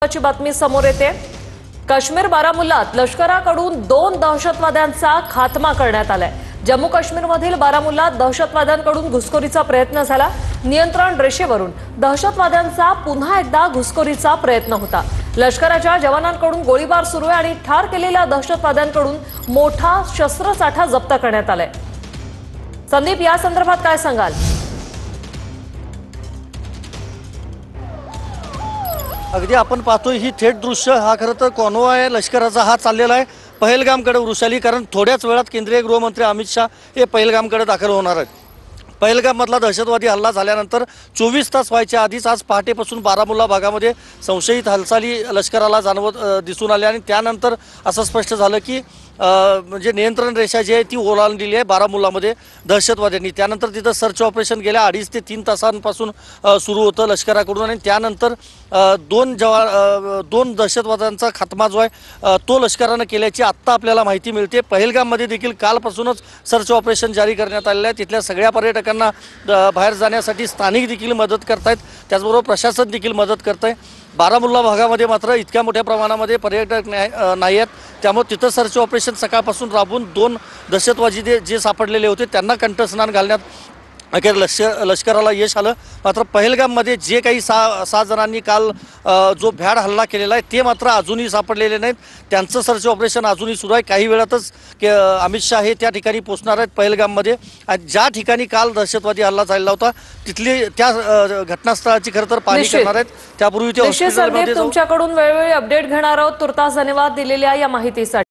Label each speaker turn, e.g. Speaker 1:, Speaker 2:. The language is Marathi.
Speaker 1: ची बातमी समोर येते। काश्मीर बारामुल्लात लष्कराकडून 2 दहशतवाद्यांचा खात्मा करण्यात आलाय। जम्मू काश्मीरमधील बारामुल्लात दहशतवाद्यांकडून घुसखोरीचा प्रयत्न झाला। नियंत्रण रेषेवरून दहशतवाद्यांचा पुन्हा एकदा घुसखोरीचा प्रयत्न होता। लष्कराच्या जवानांकडून गोळीबार सुरू आहे आणि ठार केलेल्या दहशतवाद्यांकडून मोठा शस्त्रसाठा जप्त करण्यात आलाय। संदीप, या संदर्भात काय सांगाल?
Speaker 2: अगदी आपण पाहतोय ही थेट दृश्य हा खरं तर कॉन्वॉय लष्कराचा हा चाललेला आहे पहलगामकडे वृषाली, कारण थोड्याच वेळात केंद्रीय गृहमंत्री अमित शाह हे पहलगामकडे दाखल होणार आहेत। पहलगाममधला दहशतवादी हल्ला झाल्यानंतर 24 तास व्हायच्या आधीच आज पहाटेपासून बारामुल्ला भागामध्ये संशयित हालचाली लष्कराला जाणवत दिसून आल्या आणि त्यानंतर असं स्पष्ट झालं की म्हणजे नियंत्रण रेषा जी आहे ती ओलांडलेली आहे बारामुल्लामध्ये दहशतवाद्यांनी। त्यानंतर तिथं सर्च ऑपरेशन गेल्या 2.5 ते 3 तासांपासून सुरू होतं लष्कराकडून आणि त्यानंतर 2 दहशतवाद्यांचा खात्मा जो आहे तो लष्करानं केल्याची आत्ता आपल्याला माहिती मिळते। पहलगाममध्ये देखील कालपासूनच सर्च ऑपरेशन जारी करण्यात आलेलं आहे। तिथल्या सगळ्या पर्यटकांना बाहेर जाण्यासाठी स्थानिक देखील मदत करतायत, त्याचबरोबर प्रशासन देखील मदत करत आहे। बारामुल्ला भागामध्ये मात्र इतक्या मोठ्या प्रमाणामध्ये पर्यटक नाही आहेत, त्यामुळे तिथं सर्च ऑपरेशन सकाळपासून राबवून 2 दहशतवादी जे सापडलेले होते त्यांना कंठस्नान घालण्यात अखेर लष्कराला यश आलं। मात्र पहलगाममध्ये जे काही 6 जणांनी काल जो भ्याड हल्ला केलेला आहे ते मात्र अजूनही सापडलेले नाहीत। त्यांचं सर्च ऑपरेशन अजूनही सुरू आहे। काही वेळातच अमित शाह हे त्या ठिकाणी पोहोचणार आहेत पहलगाममध्ये आणि ज्या ठिकाणी काल दहशतवादी हल्ला झालेला होता तिथली त्या घटनास्थळाची खरं तर पाहणी करणार आहेत। त्यापूर्वी ते हॉस्पिटलमध्ये
Speaker 1: तुमच्याकडून वेळोवेळी अपडेट घेणार आहोत। तुर्तास धन्यवाद दिलेल्या या माहितीसाठी।